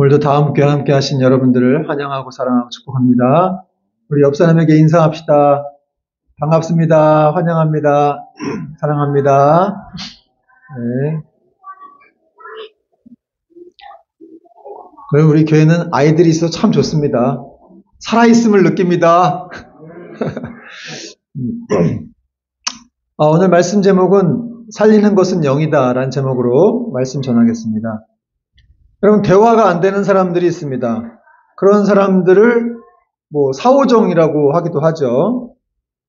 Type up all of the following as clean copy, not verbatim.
오늘도 다 함께 하신 여러분들을 환영하고 사랑하고 축복합니다. 우리 옆 사람에게 인사합시다. 반갑습니다. 환영합니다. 사랑합니다. 네. 우리 교회는 아이들이 있어서 참 좋습니다. 살아있음을 느낍니다. 오늘 말씀 제목은 살리는 것은 영이다 라는 제목으로 말씀 전하겠습니다. 여러분, 대화가 안 되는 사람들이 있습니다. 그런 사람들을 사오정이라고 하기도 하죠.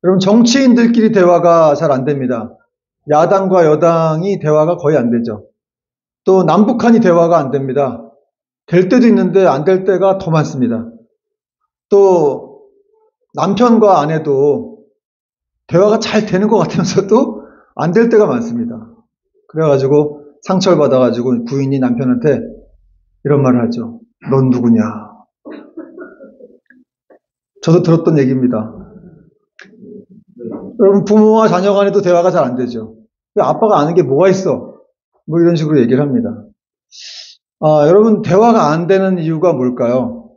여러분, 정치인들끼리 대화가 잘 안 됩니다. 야당과 여당이 대화가 거의 안 되죠. 또 남북한이 대화가 안 됩니다. 될 때도 있는데 안 될 때가 더 많습니다. 또 남편과 아내도 대화가 잘 되는 것 같으면서도 안 될 때가 많습니다. 그래가지고 상처를 받아가지고 부인이 남편한테 이런 말을 하죠. 넌 누구냐? 저도 들었던 얘기입니다. 여러분, 부모와 자녀 간에도 대화가 잘 안 되죠. 아빠가 아는 게 뭐가 있어? 이런 식으로 얘기를 합니다. 여러분, 대화가 안 되는 이유가 뭘까요?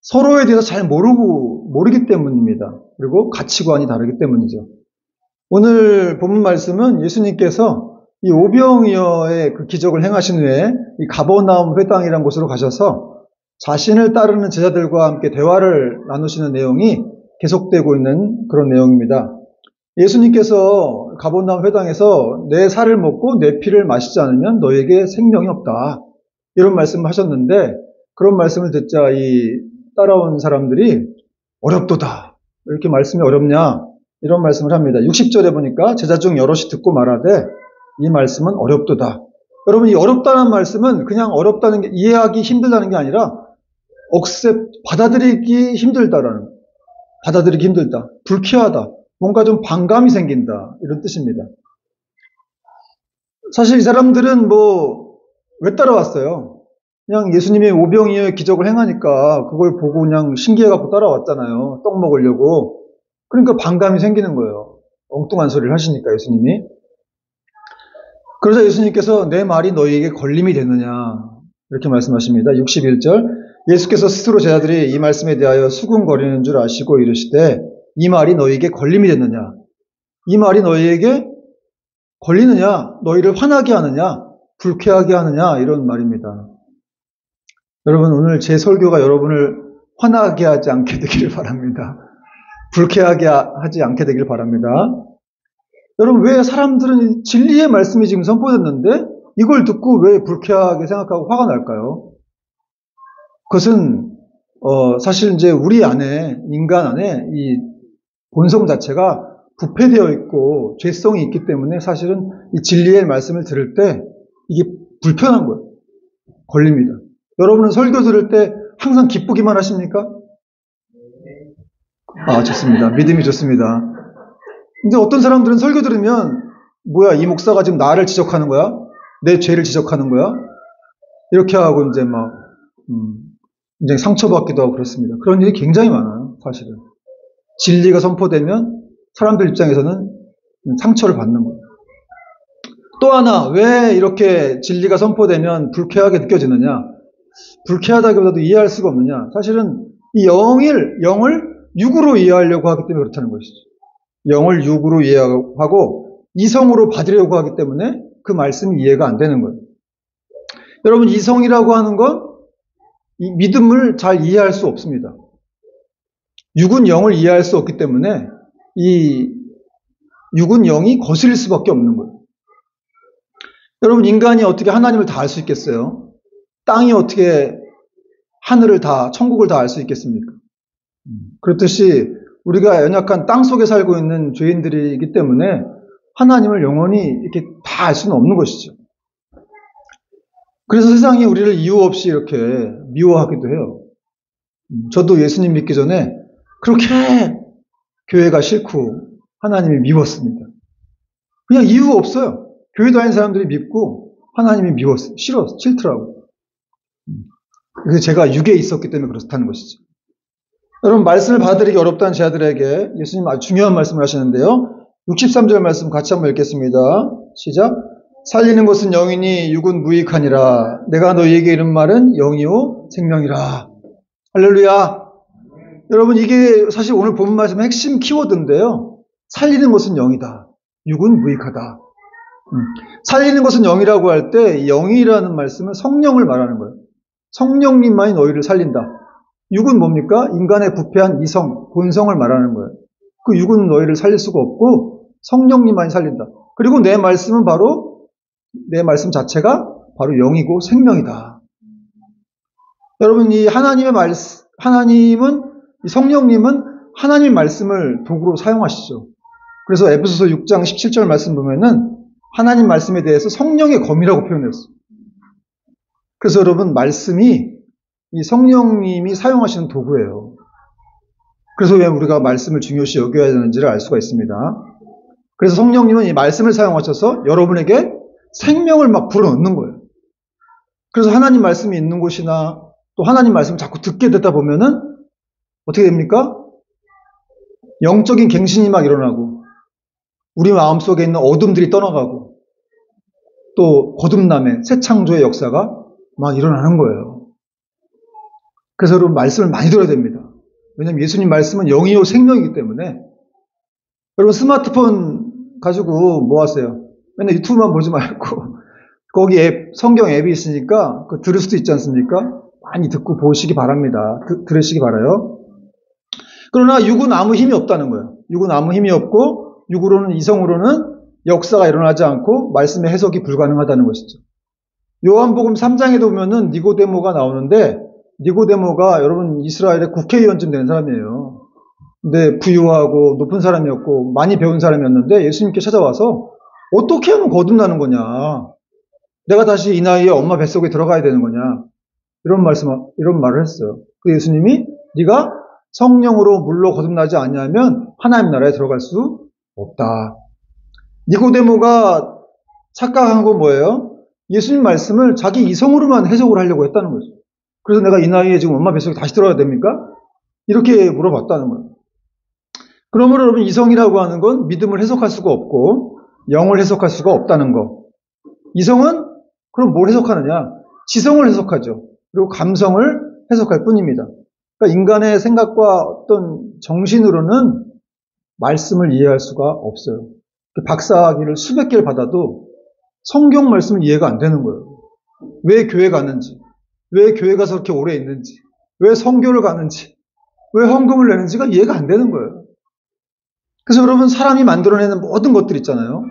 서로에 대해서 잘 모르기 때문입니다. 그리고 가치관이 다르기 때문이죠. 오늘 본문 말씀은 예수님께서 이 오병이어의 그 기적을 행하신 후에 이 가버나움 회당이라는 곳으로 가셔서 자신을 따르는 제자들과 함께 대화를 나누시는 내용이 계속되고 있는 그런 내용입니다. 예수님께서 가버나움 회당에서 내 살을 먹고 내 피를 마시지 않으면 너에게 생명이 없다. 이런 말씀을 하셨는데 그런 말씀을 듣자 이 따라온 사람들이 어렵도다. 왜 이렇게 말씀이 어렵냐? 이런 말씀을 합니다. 60절에 보니까 제자 중 여럿이 듣고 말하되 이 말씀은 어렵도다. 여러분, 이 어렵다는 말씀은 그냥 어렵다는 게 이해하기 힘들다는 게 아니라 받아들이기 힘들다라는, 받아들이기 힘들다, 불쾌하다, 뭔가 좀 반감이 생긴다, 이런 뜻입니다. 사실 이 사람들은 왜 따라왔어요? 그냥 예수님이 오병이어의 기적을 행하니까 그걸 보고 그냥 신기해갖고 따라왔잖아요. 떡 먹으려고. 그러니까 반감이 생기는 거예요. 엉뚱한 소리를 하시니까 예수님이. 그러자 예수님께서 내 말이 너희에게 걸림이 되느냐 이렇게 말씀하십니다. 61절 예수께서 스스로 제자들이 이 말씀에 대하여 수군거리는 줄 아시고 이르시되 이 말이 너희에게 걸림이 되느냐, 이 말이 너희에게 걸리느냐, 너희를 화나게 하느냐, 불쾌하게 하느냐, 이런 말입니다. 여러분, 오늘 제 설교가 여러분을 화나게 하지 않게 되기를 바랍니다. 불쾌하게 하지 않게 되기를 바랍니다. 여러분, 왜 사람들은 진리의 말씀이 지금 선포됐는데 이걸 듣고 왜 불쾌하게 생각하고 화가 날까요? 그것은 사실 이제 우리 안에, 인간 안에 이 본성 자체가 부패되어 있고 죄성이 있기 때문에 사실은 이 진리의 말씀을 들을 때 이게 불편한 거예요. 걸립니다. 여러분은 설교 들을 때 항상 기쁘기만 하십니까? 좋습니다. 믿음이 좋습니다. 근데 어떤 사람들은 설교 들으면 뭐야, 이 목사가 지금 나를 지적하는 거야? 내 죄를 지적하는 거야? 이렇게 하고 이제 굉장히 상처받기도 하고 그렇습니다. 그런 일이 굉장히 많아요, 사실은. 진리가 선포되면 사람들 입장에서는 상처를 받는 거예요. 또 하나, 왜 이렇게 진리가 선포되면 불쾌하게 느껴지느냐? 불쾌하다기보다도 이해할 수가 없느냐? 사실은 이 영을 육으로 이해하려고 하기 때문에 그렇다는 것이죠. 영을 육으로 이해하고 이성으로 받으려고 하기 때문에 그 말씀이 이해가 안 되는 거예요. 여러분, 이성이라고 하는 건 이 믿음을 잘 이해할 수 없습니다. 육은 영을 이해할 수 없기 때문에 이 육은 영이 거슬릴 수밖에 없는 거예요. 여러분, 인간이 어떻게 하나님을 다 알 수 있겠어요? 땅이 어떻게 하늘을 다, 천국을 다 알 수 있겠습니까? 그렇듯이 우리가 연약한 땅 속에 살고 있는 죄인들이기 때문에 하나님을 영원히 이렇게 다 알 수는 없는 것이죠. 그래서 세상이 우리를 이유 없이 이렇게 미워하기도 해요. 저도 예수님 믿기 전에 그렇게 교회가 싫고 하나님이 미웠습니다. 그냥 이유 없어요. 교회 다니는 사람들이 밉고 하나님이 미웠어요. 싫더라고. 그래서 제가 육에 있었기 때문에 그렇다는 것이죠. 여러분, 말씀을 받아들이기 어렵다는 제자들에게 예수님 아주 중요한 말씀을 하시는데요. 63절 말씀 같이 한번 읽겠습니다. 시작. 살리는 것은 영이니 육은 무익하니라. 내가 너희에게 이른 말은 영이요 생명이라. 할렐루야. 여러분, 이게 사실 오늘 본 말씀의 핵심 키워드인데요. 살리는 것은 영이다. 육은 무익하다. 살리는 것은 영이라고 할 때 영이라는 말씀은 성령을 말하는 거예요. 성령님만이 너희를 살린다. 육은 뭡니까? 인간의 부패한 이성, 본성을 말하는 거예요. 그 육은 너희를 살릴 수가 없고 성령님만이 살린다. 그리고 내 말씀 자체가 바로 영이고 생명이다. 여러분, 이 하나님은, 이 성령님은 하나님의 말씀을 도구로 사용하시죠. 그래서 에베소서 6장 17절 말씀 보면은 하나님 말씀에 대해서 성령의 검이라고 표현했어요. 그래서 여러분, 말씀이 이 성령님이 사용하시는 도구예요. 그래서 왜 우리가 말씀을 중요시 여겨야 되는지를 알 수가 있습니다. 그래서 성령님은 이 말씀을 사용하셔서 여러분에게 생명을 막 불어넣는 거예요. 그래서 하나님 말씀이 있는 곳이나 또 하나님 말씀을 자꾸 듣게 되다 보면은 어떻게 됩니까? 영적인 갱신이 막 일어나고 우리 마음속에 있는 어둠들이 떠나가고 또 거듭남의 새 창조의 역사가 막 일어나는 거예요. 그래서 여러분, 말씀을 많이 들어야 됩니다. 왜냐하면 예수님 말씀은 영이요 생명이기 때문에. 여러분, 스마트폰 가지고 뭐 하세요? 맨날 유튜브만 보지 말고 거기 성경 앱이 있으니까 그거 들을 수도 있지 않습니까? 많이 듣고 보시기 바랍니다. 들으시기 바라요. 그러나 육은 아무 힘이 없다는 거예요. 육은 아무 힘이 없고 육으로는, 이성으로는 역사가 일어나지 않고 말씀의 해석이 불가능하다는 것이죠. 요한복음 3장에도 보면은 니고데모가 나오는데, 니고데모가 여러분 이스라엘의 국회의원쯤 되는 사람이에요. 근데 부유하고 높은 사람이었고 많이 배운 사람이었는데 예수님께 찾아와서 어떻게 하면 거듭나는 거냐, 내가 다시 이 나이에 엄마 뱃속에 들어가야 되는 거냐, 이런 말을 했어요. 그 예수님이 네가 성령으로 물로 거듭나지 않냐면 하나님 나라에 들어갈 수 없다. 니고데모가 착각한 건 뭐예요? 예수님 말씀을 자기 이성으로만 해석을 하려고 했다는 거죠. 그래서 내가 이 나이에 지금 엄마 뱃속에 다시 들어가야 됩니까? 이렇게 물어봤다는 거예요. 그러므로 여러분, 이성이라고 하는 건 믿음을 해석할 수가 없고 영을 해석할 수가 없다는 거. 이성은 그럼 뭘 해석하느냐? 지성을 해석하죠. 그리고 감성을 해석할 뿐입니다. 그러니까 인간의 생각과 어떤 정신으로는 말씀을 이해할 수가 없어요. 박사학위를 수백 개를 받아도 성경 말씀은 이해가 안 되는 거예요. 왜 교회 가는지, 왜 교회 가서 그렇게 오래 있는지, 왜 선교를 가는지, 왜 헌금을 내는지가 이해가 안 되는 거예요. 그래서 여러분, 사람이 만들어내는 모든 것들 있잖아요.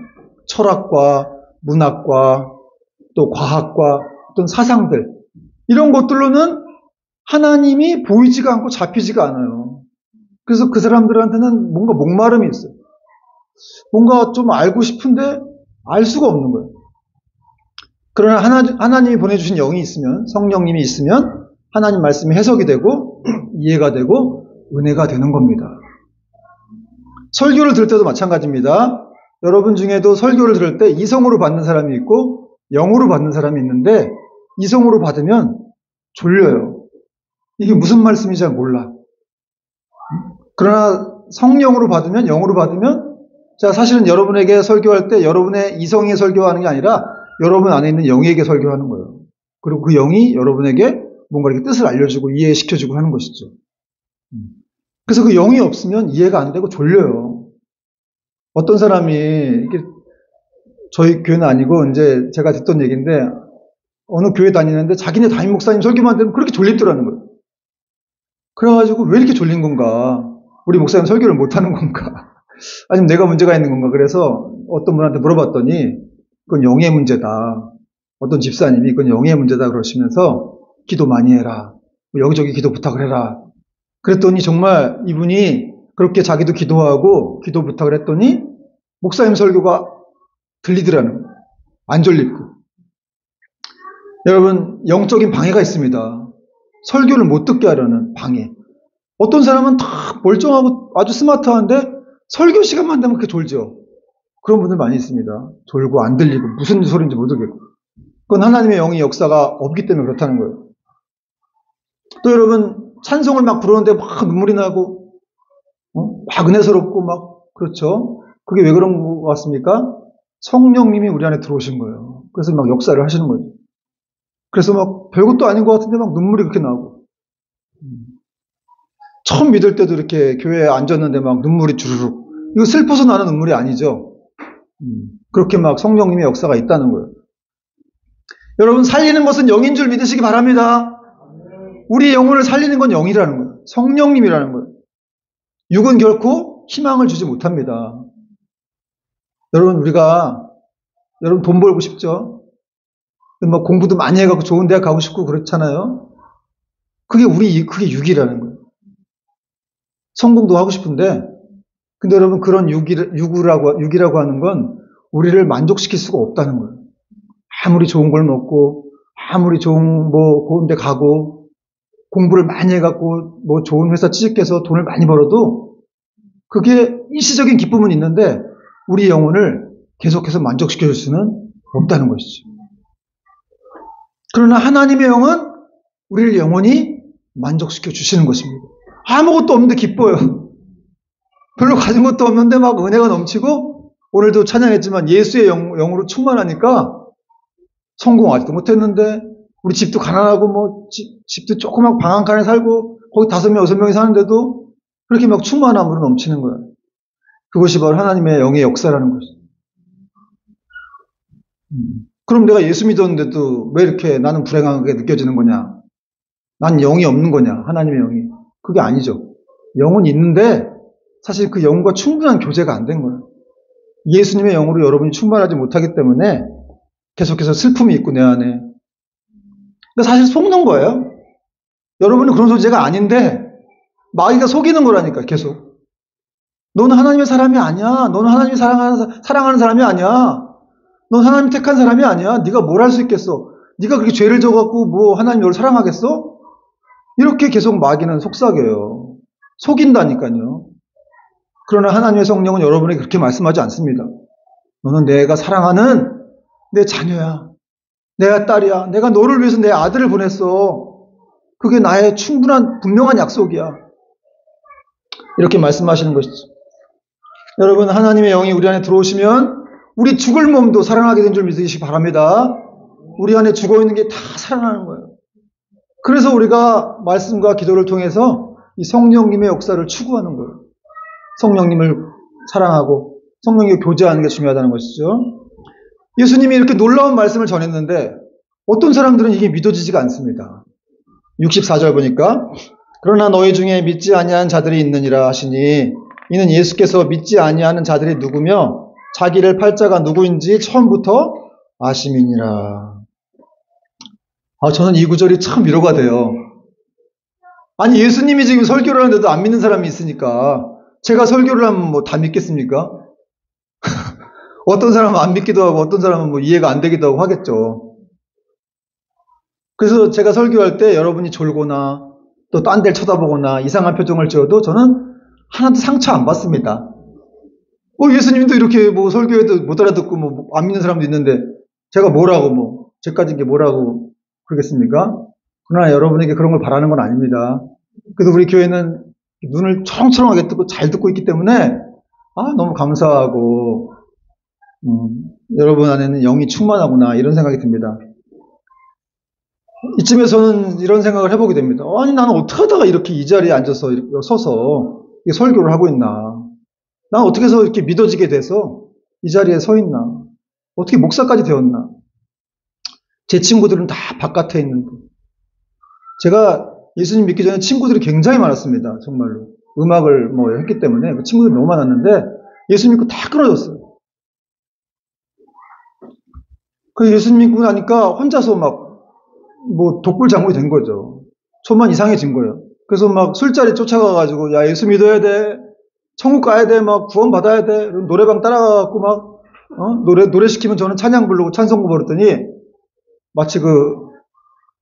철학과 문학과 또 과학과 어떤 사상들, 이런 것들로는 하나님이 보이지가 않고 잡히지가 않아요. 그래서 그 사람들한테는 뭔가 목마름이 있어요. 뭔가 좀 알고 싶은데 알 수가 없는 거예요. 그러나 하나님이 보내주신 영이 있으면, 성령님이 있으면 하나님 말씀이 해석이 되고 이해가 되고 은혜가 되는 겁니다. 설교를 들을 때도 마찬가지입니다. 여러분 중에도 설교를 들을 때 이성으로 받는 사람이 있고 영으로 받는 사람이 있는데, 이성으로 받으면 졸려요. 이게 무슨 말씀인지 잘 몰라. 그러나 성령으로 받으면, 영으로 받으면, 자, 사실은 여러분에게 설교할 때 여러분의 이성에 설교하는 게 아니라 여러분 안에 있는 영에게 설교하는 거예요. 그리고 그 영이 여러분에게 뭔가 이렇게 뜻을 알려주고 이해시켜주고 하는 것이죠. 그래서 그 영이 없으면 이해가 안 되고 졸려요. 어떤 사람이, 저희 교회는 아니고 이제 제가 듣던 얘기인데, 어느 교회 다니는데 자기네 담임 목사님 설교만 들으면 그렇게 졸립더라는 거예요. 그래가지고 왜 이렇게 졸린 건가? 우리 목사님 설교를 못하는 건가? 아니면 내가 문제가 있는 건가? 그래서 어떤 분한테 물어봤더니 그건 영의 문제다. 어떤 집사님이 그건 영의 문제다 그러시면서 기도 많이 해라, 여기저기 기도 부탁을 해라. 그랬더니 정말 이분이 그렇게 자기도 기도하고 기도 부탁을 했더니 목사님 설교가 들리더라는 거예요. 안 졸립고. 여러분, 영적인 방해가 있습니다. 설교를 못 듣게 하려는 방해. 어떤 사람은 다 멀쩡하고 아주 스마트한데 설교 시간만 되면 그렇게 졸죠. 그런 분들 많이 있습니다. 졸고 안 들리고 무슨 소리인지 못 듣겠고. 그건 하나님의 영의 역사가 없기 때문에 그렇다는 거예요. 또 여러분, 찬송을 막 부르는데 막 눈물이 나고 막 은혜스럽고 막, 그렇죠. 그게 왜 그런 것 같습니까? 성령님이 우리 안에 들어오신 거예요. 그래서 막 역사를 하시는 거죠. 그래서 막 별것도 아닌 것 같은데 막 눈물이 그렇게 나고. 처음 믿을 때도 이렇게 교회에 앉았는데 막 눈물이 주르륵. 이거 슬퍼서 나는 눈물이 아니죠. 그렇게 막 성령님의 역사가 있다는 거예요. 여러분, 살리는 것은 영인 줄 믿으시기 바랍니다. 우리 영혼을 살리는 건 영이라는 거예요. 성령님이라는 거예요. 육은 결코 희망을 주지 못합니다. 여러분, 여러분 돈 벌고 싶죠? 뭐 공부도 많이 해갖고 좋은 대학 가고 싶고 그렇잖아요? 그게 육이라는 거예요. 성공도 하고 싶은데, 근데 여러분, 그런 육이라고 하는 건 우리를 만족시킬 수가 없다는 거예요. 아무리 좋은 걸 먹고, 아무리 좋은 고운 데 가고, 공부를 많이 해갖고, 좋은 회사 취직해서 돈을 많이 벌어도, 그게 일시적인 기쁨은 있는데, 우리 영혼을 계속해서 만족시켜줄 수는 없다는 것이죠. 그러나 하나님의 영은 우리를 영원히 만족시켜 주시는 것입니다. 아무것도 없는데 기뻐요. 별로 가진 것도 없는데 막 은혜가 넘치고, 오늘도 찬양했지만 예수의 영으로 충만하니까 성공 아직도 못했는데, 우리 집도 가난하고 집도 조그만 방 한 칸에 살고 거기 5명, 6명이 사는데도 그렇게 막 충만함으로 넘치는 거예요. 그것이 바로 하나님의 영의 역사라는 것이죠. 그럼 내가 예수 믿었는데도 왜 이렇게 나는 불행하게 느껴지는 거냐? 난 영이 없는 거냐? 하나님의 영이. 그게 아니죠. 영은 있는데 사실 그 영과 충분한 교제가 안 된 거예요. 예수님의 영으로 여러분이 충만하지 못하기 때문에 계속해서 슬픔이 있고 내 안에. 근데 사실 속는 거예요. 여러분은 그런 존재가 아닌데 마귀가 속이는 거라니까 계속. 너는 하나님의 사람이 아니야. 너는 하나님이 사랑하는 사람이 아니야. 넌 하나님 택한 사람이 아니야. 네가 뭘 할 수 있겠어. 네가 그렇게 죄를 져갖고 하나님 너를 사랑하겠어? 이렇게 계속 마귀는 속삭여요. 속인다니까요. 그러나 하나님의 성령은 여러분에게 그렇게 말씀하지 않습니다. 너는 내가 사랑하는 내 자녀야. 내가 딸이야. 내가 너를 위해서 내 아들을 보냈어. 그게 나의 충분한 분명한 약속이야. 이렇게 말씀하시는 것이죠. 여러분, 하나님의 영이 우리 안에 들어오시면 우리 죽을 몸도 살아나게 된 줄 믿으시기 바랍니다. 우리 안에 죽어있는 게 다 살아나는 거예요. 그래서 우리가 말씀과 기도를 통해서 이 성령님의 역사를 추구하는 거예요. 성령님을 사랑하고 성령님과 교제하는 게 중요하다는 것이죠. 예수님이 이렇게 놀라운 말씀을 전했는데 어떤 사람들은 이게 믿어지지가 않습니다. 64절 보니까 그러나 너희 중에 믿지 아니하는 자들이 있느니라 하시니 이는 예수께서 믿지 아니하는 자들이 누구며 자기를 팔자가 누구인지 처음부터 아심이니라. 저는 이 구절이 참 위로가 돼요. 아니, 예수님이 지금 설교를 하는데도 안 믿는 사람이 있으니까 제가 설교를 하면 다 믿겠습니까? 어떤 사람은 안 믿기도 하고 어떤 사람은 이해가 안 되기도 하고 하겠죠. 그래서 제가 설교할 때 여러분이 졸거나 또 딴 데를 쳐다보거나 이상한 표정을 지어도 저는 하나도 상처 안 받습니다. 예수님도 이렇게 설교해도 못 알아듣고 안 믿는 사람도 있는데 제가 뭐라고 제까지 이게 뭐라고 그러겠습니까? 그러나 여러분에게 그런 걸 바라는 건 아닙니다. 그래서 우리 교회는 눈을 초롱초롱하게 뜨고 잘 듣고 있기 때문에 너무 감사하고 여러분 안에는 영이 충만하구나 이런 생각이 듭니다. 이쯤에서는 이런 생각을 해보게 됩니다. 아니, 나는 어떻게 하다가 이렇게 이 자리에 앉아서 이렇게 서서 설교를 하고 있나? 난 어떻게 해서 이렇게 믿어지게 돼서 이 자리에 서 있나? 어떻게 목사까지 되었나? 제 친구들은 다 바깥에 있는데. 제가 예수님 믿기 전에 친구들이 굉장히 많았습니다. 정말로. 음악을 했기 때문에 그 친구들이 너무 많았는데 예수 믿고 다 끊어졌어요. 그 예수 믿고 나니까 혼자서 독불장군이 된 거죠. 저만 이상해진 거예요. 그래서 술자리 쫓아가가지고 야, 예수 믿어야 돼. 천국 가야 돼. 구원 받아야 돼. 노래방 따라가갖고 노래 시키면 저는 찬양 부르고 찬송부 부르더니 마치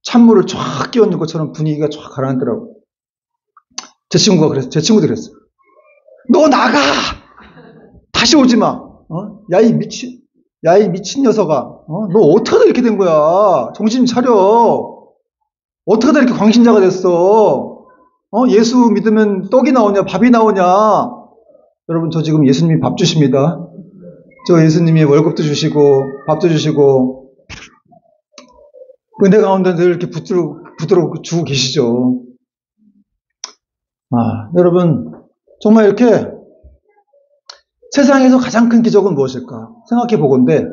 찬물을 쫙 끼얹는 것처럼 분위기가 쫙 가라앉더라고요. 제 친구들이 그랬어요. 너 나가! 다시 오지 마! 야, 이 미친 녀석아. 너 어떻게 하다 이렇게 된 거야? 정신 차려. 어떻게 하다 이렇게 광신자가 됐어? 예수 믿으면 떡이 나오냐, 밥이 나오냐? 여러분, 저 지금 예수님이 밥 주십니다. 저 예수님이 월급도 주시고 밥도 주시고 은혜 가운데 늘 이렇게 붙들어 주고 계시죠. 여러분 정말 이렇게 세상에서 가장 큰 기적은 무엇일까 생각해 보건대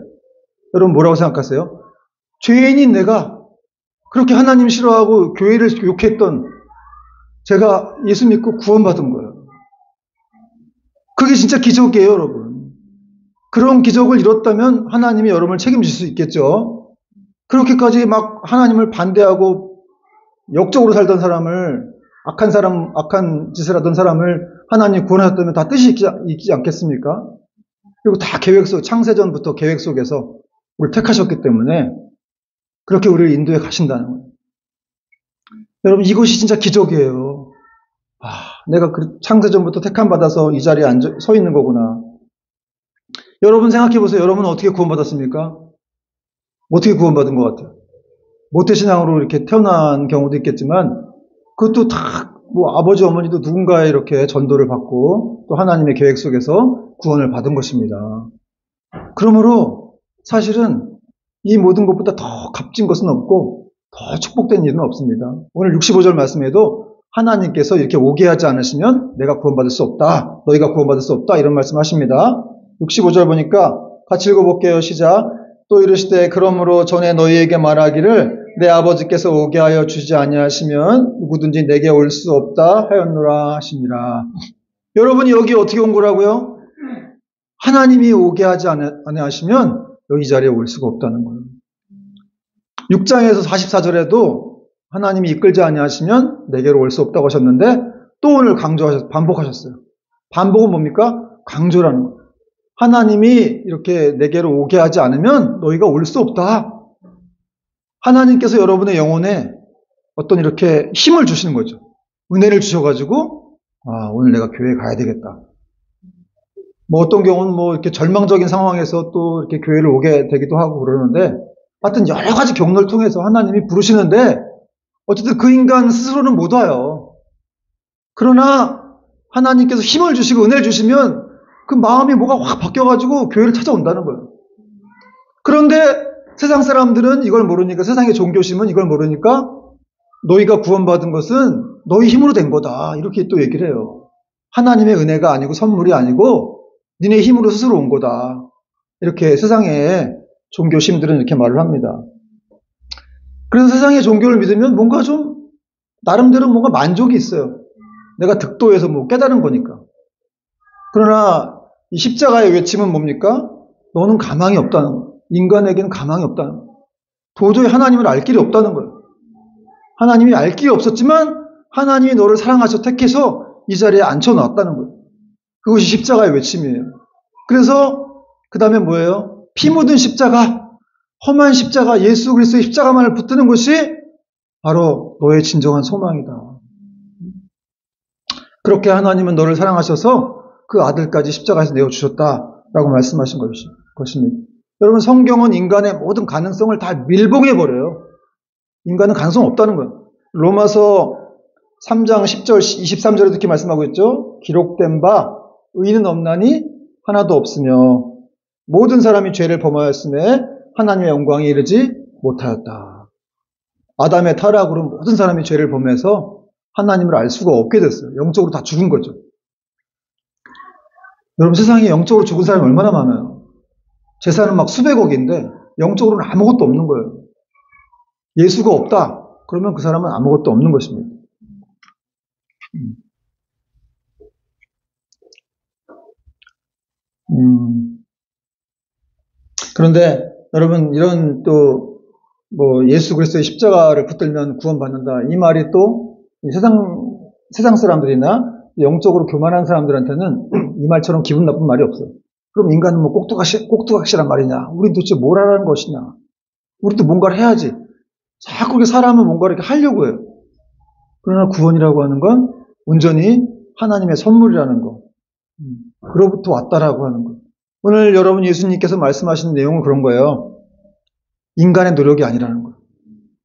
여러분 뭐라고 생각하세요? 죄인인 내가 그렇게 하나님 싫어하고 교회를 욕했던 제가 예수 믿고 구원받은 거예요. 그게 진짜 기적이에요, 여러분. 그런 기적을 이뤘다면 하나님이 여러분을 책임질 수 있겠죠. 그렇게까지 막 하나님을 반대하고 역적으로 살던 사람을 악한 짓을 하던 사람을 하나님 구원하셨다면 다 뜻이 있지 않겠습니까? 그리고 다 창세전부터 계획 속에서 우리를 택하셨기 때문에 그렇게 우리를 인도해 가신다는 거예요. 여러분 이것이 진짜 기적이에요. 내가 창세전부터 택함 받아서 이 자리에 서 있는 거구나. 여러분 생각해 보세요. 여러분은 어떻게 구원받았습니까? 어떻게 구원받은 것 같아요? 모태신앙으로 이렇게 태어난 경우도 있겠지만 그것도 다 아버지 어머니도 누군가의 이렇게 전도를 받고 또 하나님의 계획 속에서 구원을 받은 것입니다. 그러므로 사실은 이 모든 것보다 더 값진 것은 없고 더 축복된 일은 없습니다. 오늘 65절 말씀에도 하나님께서 이렇게 오게 하지 않으시면 내가 구원받을 수 없다. 너희가 구원받을 수 없다. 이런 말씀하십니다. 65절 보니까 같이 읽어볼게요. 시작. 또 이르시되 그러므로 전에 너희에게 말하기를 내 아버지께서 오게 하여 주지 아니하시면 누구든지 내게 올 수 없다 하였노라 하시니라. 여러분이 여기 어떻게 온 거라고요? 하나님이 오게 하지 아니하시면 여기 자리에 올 수가 없다는 거예요. 6장에서 44절에도 하나님이 이끌지 아니하시면 내게로 올 수 없다고 하셨는데 또 오늘 반복하셨어요. 반복은 뭡니까? 강조라는 거예요. 하나님이 이렇게 내게로 오게 하지 않으면 너희가 올 수 없다. 하나님께서 여러분의 영혼에 어떤 이렇게 힘을 주시는 거죠. 은혜를 주셔가지고 오늘 내가 교회에 가야 되겠다. 어떤 경우는 이렇게 절망적인 상황에서 또 이렇게 교회를 오게 되기도 하고 그러는데 하여튼 여러 가지 경로를 통해서 하나님이 부르시는데 어쨌든 그 인간 스스로는 못 와요. 그러나 하나님께서 힘을 주시고 은혜를 주시면 그 마음이 뭐가 확 바뀌어가지고 교회를 찾아온다는 거예요. 그런데 세상 사람들은 이걸 모르니까, 세상의 종교심은 이걸 모르니까 너희가 구원받은 것은 너희 힘으로 된 거다. 이렇게 또 얘기를 해요. 하나님의 은혜가 아니고 선물이 아니고 니네 힘으로 스스로 온 거다. 이렇게 세상의 종교심들은 이렇게 말을 합니다. 그래서 세상의 종교를 믿으면 뭔가 좀 나름대로 뭔가 만족이 있어요. 내가 득도해서 깨달은 거니까. 그러나 이 십자가의 외침은 뭡니까? 너는 가망이 없다는 거예요. 인간에게는 가망이 없다는 거예요. 도저히 하나님을 알 길이 없다는 거예요. 하나님이 알 길이 없었지만 하나님이 너를 사랑하셔 택해서 이 자리에 앉혀놨다는 거예요. 그것이 십자가의 외침이에요. 그래서 그 다음에 뭐예요? 피 묻은 십자가, 험한 십자가, 예수 그리스도의 십자가만을 붙드는 것이 바로 너의 진정한 소망이다. 그렇게 하나님은 너를 사랑하셔서 그 아들까지 십자가에서 내어주셨다라고 말씀하신 것입니다. 여러분, 성경은 인간의 모든 가능성을 다 밀봉해버려요. 인간은 가능성 없다는 거예요. 로마서 3장 10절 23절에도 이렇게 말씀하고 있죠. 기록된 바 의인은 없나니 하나도 없으며 모든 사람이 죄를 범하였음에 하나님의 영광에 이르지 못하였다. 아담의 타락으로 모든 사람이 죄를 범해서 하나님을 알 수가 없게 됐어요. 영적으로 다 죽은 거죠. 여러분, 세상에 영적으로 죽은 사람이 얼마나 많아요. 재산은 막 수백억인데 영적으로는 아무것도 없는 거예요. 예수가 없다. 그러면 그 사람은 아무것도 없는 것입니다. 그런데 여러분, 이런 또 예수 그리스도의 십자가를 붙들면 구원받는다. 이 말이 또 세상 사람들이나 영적으로 교만한 사람들한테는 이 말처럼 기분 나쁜 말이 없어요. 그럼 인간은 꼭두각시란 말이냐? 우린 도대체 뭘 하라는 것이냐? 우리도 뭔가를 해야지. 자꾸 이렇게 사람은 뭔가를 이렇게 하려고 해요. 그러나 구원이라고 하는 건 온전히 하나님의 선물이라는 거. 그로부터 왔다라고 하는 거. 오늘 여러분 예수님께서 말씀하시는 내용은 그런 거예요. 인간의 노력이 아니라는 거예요.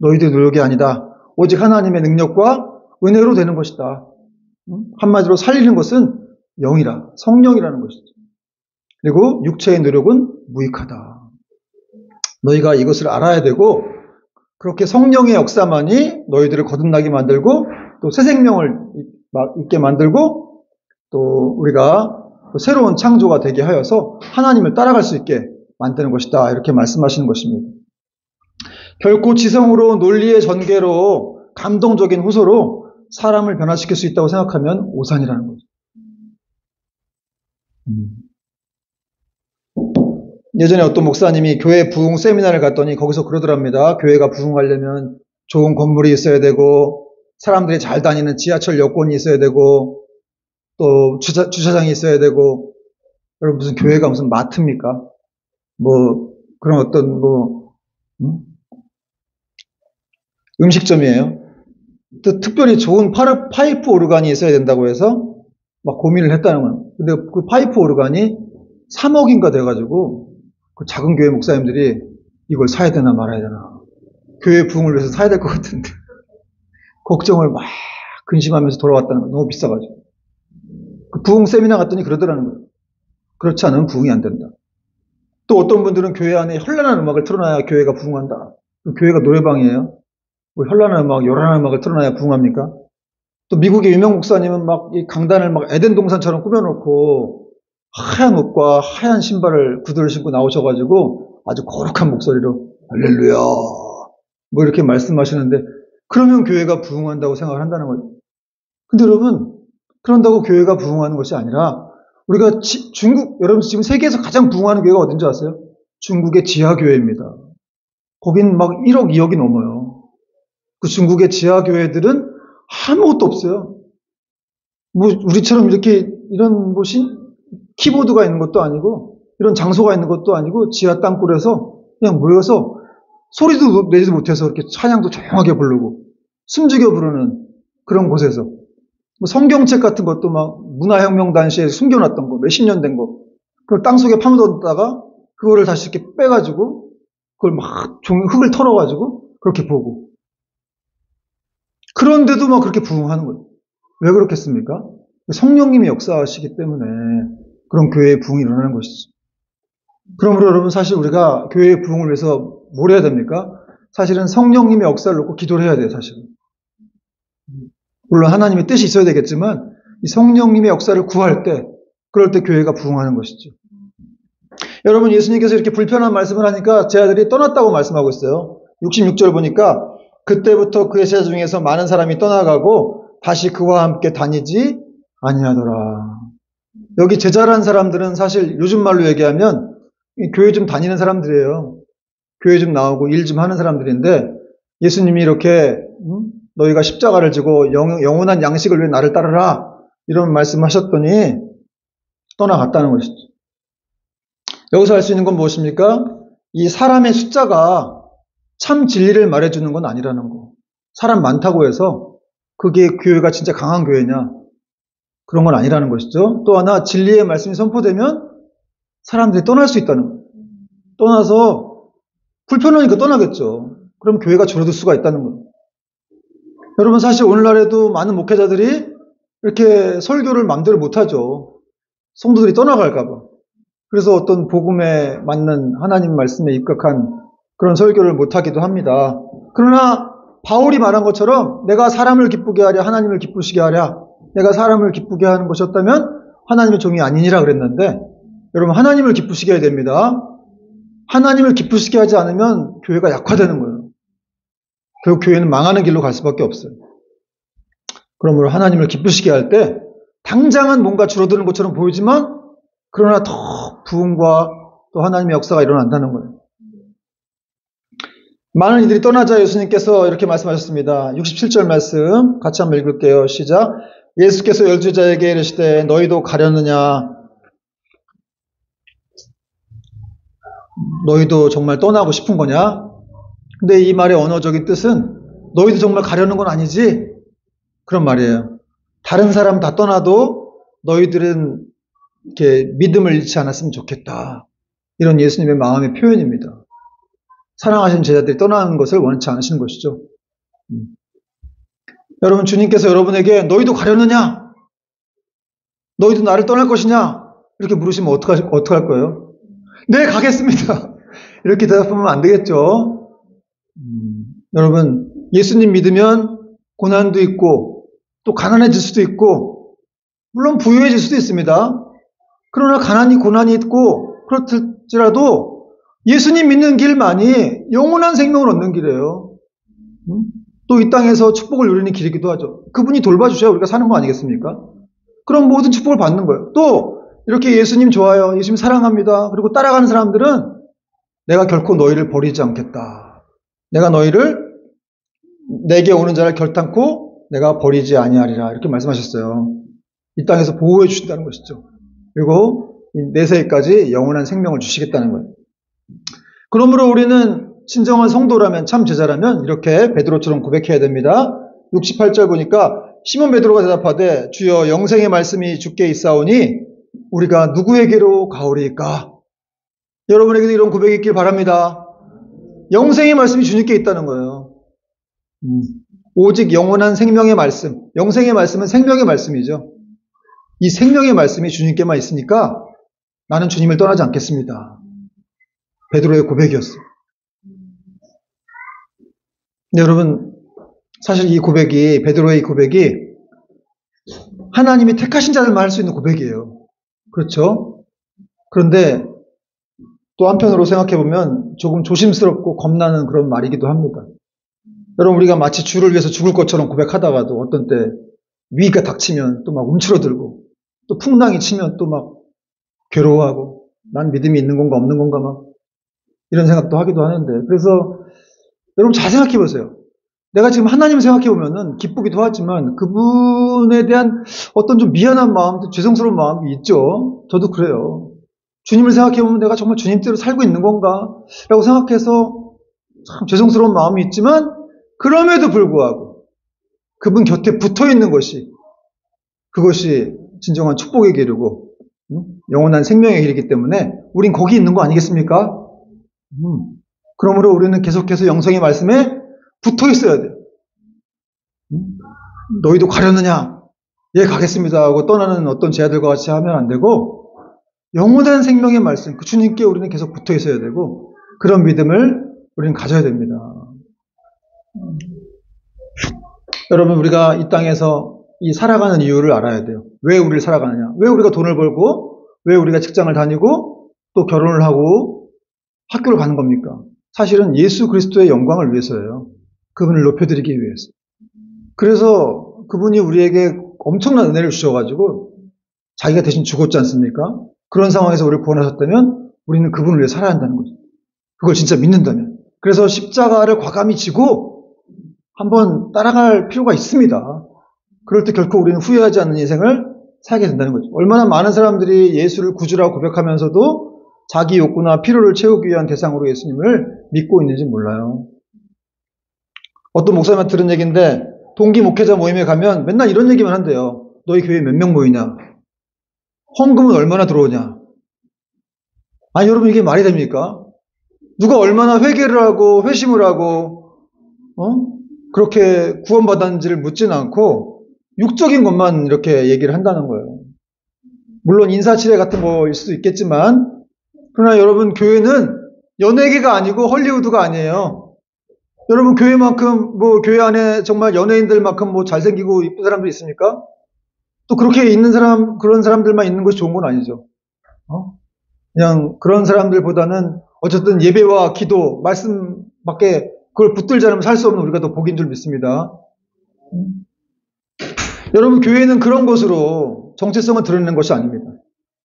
너희들의 노력이 아니다. 오직 하나님의 능력과 은혜로 되는 것이다. 한마디로 살리는 것은 영이라, 성령이라는 것이죠. 그리고 육체의 노력은 무익하다. 너희가 이것을 알아야 되고 그렇게 성령의 역사만이 너희들을 거듭나게 만들고 또 새 생명을 있게 만들고 또 우리가 또 새로운 창조가 되게 하여서 하나님을 따라갈 수 있게 만드는 것이다. 이렇게 말씀하시는 것입니다. 결코 지성으로 논리의 전개로 감동적인 호소로 사람을 변화시킬 수 있다고 생각하면 오산이라는 거죠. 예전에 어떤 목사님이 교회 부흥 세미나를 갔더니 거기서 그러더랍니다. 교회가 부흥하려면 좋은 건물이 있어야 되고 사람들이 잘 다니는 지하철 여권이 있어야 되고 또 주차장이 있어야 되고 여러분 무슨 교회가 무슨 마트입니까? 뭐 그런 어떤 음식점이에요. 또 특별히 좋은 파이프 오르간이 있어야 된다고 해서 막 고민을 했다는 거예요. 근데 그 파이프 오르간이 3억인가 돼가지고 그 작은 교회 목사님들이 이걸 사야 되나 말아야 되나 교회 부흥을 위해서 사야 될 것 같은데 걱정을 막 근심하면서 돌아왔다는 거예요. 너무 비싸가지고. 그 부흥 세미나 갔더니 그러더라는 거예요. 그렇지 않으면 부흥이 안 된다. 또 어떤 분들은 교회 안에 현란한 음악을 틀어놔야 교회가 부흥한다. 교회가 노래방이에요. 뭐 현란한 음악, 요란한 음악을 틀어놔야 부흥합니까? 또 미국의 유명 목사님은 막 이 강단을 막 에덴 동산처럼 꾸며놓고 하얀 옷과 하얀 신발을 구두를 신고 나오셔가지고 아주 거룩한 목소리로 할렐루야 뭐 이렇게 말씀하시는데 그러면 교회가 부흥한다고 생각을 한다는 거예요. 근데 여러분 그런다고 교회가 부흥하는 것이 아니라 우리가 여러분 지금 세계에서 가장 부흥하는 교회가 어딘지 아세요? 중국의 지하교회입니다. 거긴 막 1억, 2억이 넘어요. 그 중국의 지하교회들은 아무것도 없어요. 뭐 우리처럼 이렇게 이런 키보드가 있는 것도 아니고 이런 장소가 있는 것도 아니고 지하 땅굴에서 그냥 모여서 소리도 내지도 못해서 이렇게 찬양도 조용하게 부르고 숨죽여 부르는 그런 곳에서 뭐 성경책 같은 것도 막 문화혁명 당시에 숨겨놨던 거 몇십 년 된 거 그걸 땅속에 파묻었다가 그거를 다시 이렇게 빼가지고 그걸 막 흙을 털어가지고 그렇게 보고 그런데도 막 그렇게 부흥하는 거예요. 왜 그렇겠습니까? 성령님이 역사하시기 때문에 그런 교회의 부흥이 일어나는 것이죠. 그러므로 여러분 사실 우리가 교회의 부흥을 위해서 뭘 해야 됩니까? 사실은 성령님의 역사를 놓고 기도를 해야 돼요. 사실은. 물론 하나님의 뜻이 있어야 되겠지만 이 성령님의 역사를 구할 때 그럴 때 교회가 부흥하는 것이죠. 여러분 예수님께서 이렇게 불편한 말씀을 하니까 제 아들이 떠났다고 말씀하고 있어요. 66절 보니까 그때부터 그의 제자 중에서 많은 사람이 떠나가고 다시 그와 함께 다니지 아니하더라. 여기 제자란 사람들은 사실 요즘 말로 얘기하면 교회 좀 다니는 사람들이에요. 교회 좀 나오고 일 좀 하는 사람들인데 예수님이 이렇게 너희가 십자가를 지고 영원한 양식을 위해 나를 따르라 이런 말씀하셨더니 떠나갔다는 것이죠. 여기서 알 수 있는 건 무엇입니까? 이 사람의 숫자가 참 진리를 말해주는 건 아니라는 거. 사람 많다고 해서 그게 교회가 진짜 강한 교회냐? 그런 건 아니라는 것이죠. 또 하나 진리의 말씀이 선포되면 사람들이 떠날 수 있다는 거예요. 떠나서 불편하니까 떠나겠죠. 그럼 교회가 줄어들 수가 있다는 거예요. 여러분 사실 오늘날에도 많은 목회자들이 이렇게 설교를 마음대로 못하죠. 성도들이 떠나갈까 봐. 그래서 어떤 복음에 맞는 하나님 말씀에 입각한 그런 설교를 못하기도 합니다. 그러나 바울이 말한 것처럼 내가 사람을 기쁘게 하랴 하나님을 기쁘시게 하랴 내가 사람을 기쁘게 하는 것이었다면 하나님의 종이 아니니라 그랬는데 여러분 하나님을 기쁘시게 해야 됩니다. 하나님을 기쁘시게 하지 않으면 교회가 약화되는 거예요. 결국 교회는 망하는 길로 갈 수밖에 없어요. 그러므로 하나님을 기쁘시게 할 때 당장은 뭔가 줄어드는 것처럼 보이지만 그러나 더 부흥과 또 하나님의 역사가 일어난다는 거예요. 많은 이들이 떠나자 예수님께서 이렇게 말씀하셨습니다. 67절 말씀 같이 한번 읽을게요. 시작. 예수께서 열두제자에게 이르시되 너희도 가려느냐? 너희도 정말 떠나고 싶은 거냐? 근데 이 말의 언어적인 뜻은 너희도 정말 가려는 건 아니지? 그런 말이에요. 다른 사람 다 떠나도 너희들은 이렇게 믿음을 잃지 않았으면 좋겠다. 이런 예수님의 마음의 표현입니다. 사랑하시는 제자들이 떠나는 것을 원치 않으시는 것이죠. 여러분 주님께서 여러분에게 너희도 가려느냐? 너희도 나를 떠날 것이냐? 이렇게 물으시면 어떡할 거예요? 네, 가겠습니다. 이렇게 대답하면 안 되겠죠. 여러분, 예수님 믿으면 고난도 있고, 또 가난해질 수도 있고, 물론 부유해질 수도 있습니다. 그러나 고난이 있고, 그렇을지라도 예수님 믿는 길만이 영원한 생명을 얻는 길이에요. 또 이 땅에서 축복을 누리는 길이기도 하죠. 그분이 돌봐주셔야 우리가 사는 거 아니겠습니까? 그럼 모든 축복을 받는 거예요. 또 이렇게 예수님 좋아요, 예수님 사랑합니다, 그리고 따라가는 사람들은 내가 결코 너희를 버리지 않겠다. 내가 너희를 내게 오는 자를 결탄코 내가 버리지 아니하리라. 이렇게 말씀하셨어요. 이 땅에서 보호해 주신다는 것이죠. 그리고 내세까지 영원한 생명을 주시겠다는 거예요. 그러므로 우리는 진정한 성도라면, 참 제자라면 이렇게 베드로처럼 고백해야 됩니다. 68절 보니까 시몬 베드로가 대답하되 주여 영생의 말씀이 주께 있사오니 우리가 누구에게로 가오리까? 여러분에게도 이런 고백이 있길 바랍니다. 영생의 말씀이 주님께 있다는 거예요. 오직 영원한 생명의 말씀, 영생의 말씀은 생명의 말씀이죠. 이 생명의 말씀이 주님께만 있으니까 나는 주님을 떠나지 않겠습니다. 베드로의 고백이었어요. 근데 여러분, 사실 이 고백이, 베드로의 고백이 하나님이 택하신 자들만 할 수 있는 고백이에요. 그렇죠? 그런데 또 한편으로 생각해보면 조금 조심스럽고 겁나는 그런 말이기도 합니다. 여러분, 우리가 마치 주를 위해서 죽을 것처럼 고백하다가도 어떤 때 위기가 닥치면 또 막 움츠러들고, 또 풍랑이 치면 또 막 괴로워하고, 난 믿음이 있는 건가 없는 건가 막 이런 생각도 하기도 하는데, 그래서 여러분 잘 생각해 보세요. 내가 지금 하나님을 생각해 보면은 기쁘기도 하지만 그분에 대한 어떤 좀 미안한 마음, 죄송스러운 마음이 있죠. 저도 그래요. 주님을 생각해 보면 내가 정말 주님 대로 살고 있는 건가? 라고 생각해서 참 죄송스러운 마음이 있지만, 그럼에도 불구하고 그분 곁에 붙어 있는 것이, 그것이 진정한 축복의 길이고 영원한 생명의 길이기 때문에 우린 거기 있는 거 아니겠습니까? 그러므로 우리는 계속해서 영생의 말씀에 붙어 있어야 돼요. 너희도 가려느냐? 예, 가겠습니다 하고 떠나는 어떤 제자들과 같이 하면 안 되고, 영원한 생명의 말씀, 그 주님께 우리는 계속 붙어 있어야 되고, 그런 믿음을 우리는 가져야 됩니다. 여러분, 우리가 이 땅에서 이 살아가는 이유를 알아야 돼요. 왜 우리를 살아가느냐? 왜 우리가 돈을 벌고, 왜 우리가 직장을 다니고, 또 결혼을 하고, 학교를 가는 겁니까? 사실은 예수 그리스도의 영광을 위해서예요. 그분을 높여드리기 위해서. 그래서 그분이 우리에게 엄청난 은혜를 주셔가지고 자기가 대신 죽었지 않습니까? 그런 상황에서 우리를 구원하셨다면 우리는 그분을 위해 살아야 한다는 거죠. 그걸 진짜 믿는다면. 그래서 십자가를 과감히 지고 한번 따라갈 필요가 있습니다. 그럴 때 결코 우리는 후회하지 않는 인생을 살게 된다는 거죠. 얼마나 많은 사람들이 예수를 구주라고 고백하면서도 자기 욕구나 필요를 채우기 위한 대상으로 예수님을 믿고 있는지 몰라요. 어떤 목사님한테 들은 얘기인데, 동기 목회자 모임에 가면 맨날 이런 얘기만 한대요. 너희 교회에 몇 명 모이냐? 헌금은 얼마나 들어오냐? 아니, 여러분, 이게 말이 됩니까? 누가 얼마나 회개를 하고 회심을 하고 그렇게 구원받았는지를 묻지는 않고 육적인 것만 이렇게 얘기를 한다는 거예요. 물론 인사치레 같은 거일 수도 있겠지만, 그러나 여러분, 교회는 연예계가 아니고 헐리우드가 아니에요. 여러분, 교회만큼 교회 안에 정말 연예인들만큼 잘생기고 이쁜 사람도 있습니까? 또 그렇게 있는 사람, 그런 사람들만 있는 것이 좋은 건 아니죠. 그냥 그런 사람들보다는 어쨌든 예배와 기도, 말씀밖에 그걸 붙들지 않으면 살 수 없는 우리가 더 복인 줄 믿습니다. 여러분, 교회는 그런 것으로 정체성을 드러내는 것이 아닙니다.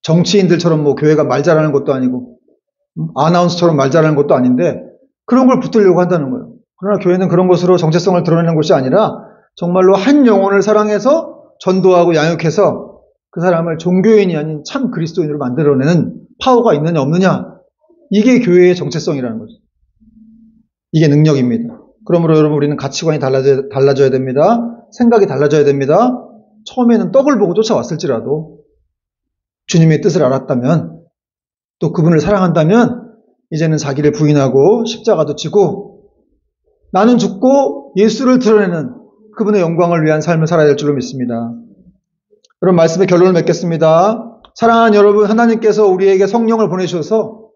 정치인들처럼 교회가 말 잘하는 것도 아니고, 아나운서처럼 말 잘하는 것도 아닌데, 그런 걸 붙들려고 한다는 거예요. 그러나 교회는 그런 것으로 정체성을 드러내는 것이 아니라, 정말로 한 영혼을 사랑해서 전도하고 양육해서 그 사람을 종교인이 아닌 참 그리스도인으로 만들어내는 파워가 있느냐 없느냐, 이게 교회의 정체성이라는 거죠. 이게 능력입니다. 그러므로 여러분, 우리는 가치관이 달라져야 됩니다. 생각이 달라져야 됩니다. 처음에는 떡을 보고 쫓아왔을지라도 주님의 뜻을 알았다면, 또 그분을 사랑한다면 이제는 자기를 부인하고 십자가도 지고 나는 죽고 예수를 드러내는 그분의 영광을 위한 삶을 살아야 될 줄로 믿습니다. 여러분, 말씀의 결론을 맺겠습니다. 사랑하는 여러분, 하나님께서 우리에게 성령을 보내셔서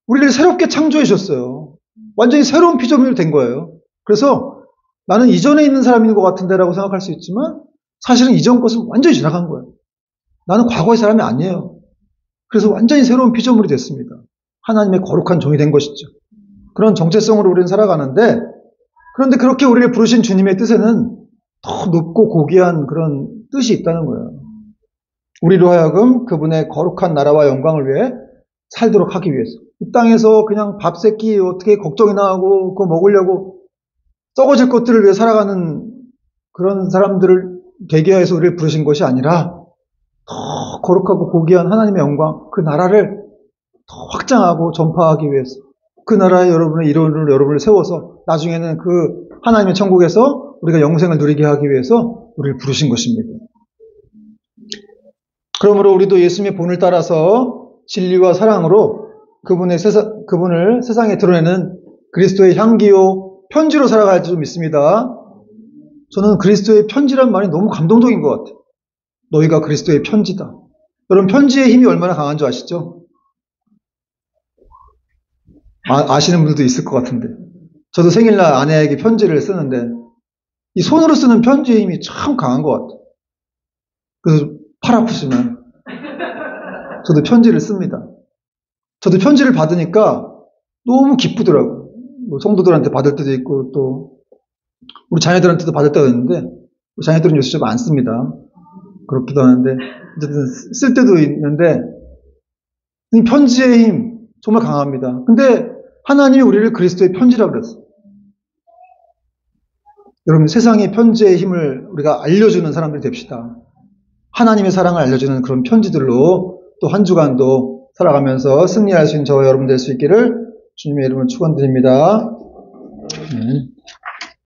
우리를 새롭게 창조해 주셨어요. 완전히 새로운 피조물이 된 거예요. 그래서 나는 이전에 있는 사람인 것 같은데라고 생각할 수 있지만 사실은 이전 것은 완전히 지나간 거예요. 나는 과거의 사람이 아니에요. 그래서 완전히 새로운 피조물이 됐습니다. 하나님의 거룩한 종이 된 것이죠. 그런 정체성으로 우리는 살아가는데, 그런데 그렇게 우리를 부르신 주님의 뜻에는 더 높고 고귀한 그런 뜻이 있다는 거예요. 우리로 하여금 그분의 거룩한 나라와 영광을 위해 살도록 하기 위해서. 이 땅에서 그냥 밥 새끼 어떻게 걱정이나 하고 그거 먹으려고 썩어질 것들을 위해 살아가는 그런 사람들을 되게 해서 우리를 부르신 것이 아니라 더 거룩하고 고귀한 하나님의 영광, 그 나라를 더 확장하고 전파하기 위해서, 그 나라에 여러분의 이론을 여러분을 세워서 나중에는 그 하나님의 천국에서 우리가 영생을 누리게 하기 위해서 우리를 부르신 것입니다. 그러므로 우리도 예수님의 본을 따라서 진리와 사랑으로 그분을 세상에 드러내는 그리스도의 향기요 편지로 살아갈 줄 믿습니다. 저는 그리스도의 편지란 말이 너무 감동적인 것 같아요. 너희가 그리스도의 편지다. 여러분, 편지의 힘이 얼마나 강한 줄 아시죠? 아시는 분들도 있을 것 같은데. 저도 생일날 아내에게 편지를 쓰는데 이 손으로 쓰는 편지의 힘이 참 강한 것 같아요. 그래서 팔 아프지만 저도 편지를 씁니다. 저도 편지를 받으니까 너무 기쁘더라고요. 뭐 성도들한테 받을 때도 있고 또 우리 자녀들한테도 받을 때가 있는데 자녀들은 요새 좀 안 씁니다. 그렇기도 하는데 어쨌든 쓸 때도 있는데 이 편지의 힘 정말 강합니다. 근데 하나님이 우리를 그리스도의 편지라고 그랬어요. 여러분, 세상의 편지의 힘을 우리가 알려주는 사람들이 됩시다. 하나님의 사랑을 알려주는 그런 편지들로 또 한 주간도 살아가면서 승리할 수 있는 저와 여러분 될 수 있기를 주님의 이름으로 축원드립니다.